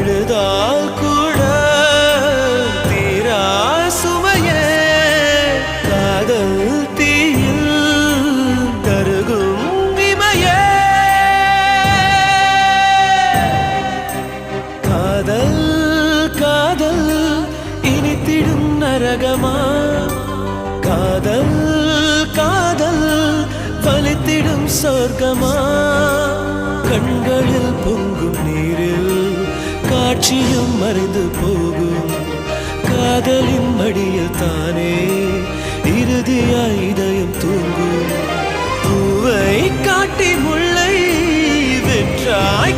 அழுதால் கூட தீரா சுமையே காதல் தீயில் கருகும் இமையே காதல் காதல் இனித்திடும் நரகமா காதல் காதல் வலித்திடும் சொர்க்கமா கண்களில் பொங்கும் நீரில் காட்சியும் மறைந்து போகும் காதலின் மடியில் தானே இறுதியாய் இதயம் தூங்கும் பூவை காட்டி முல்லை வெற்றாய்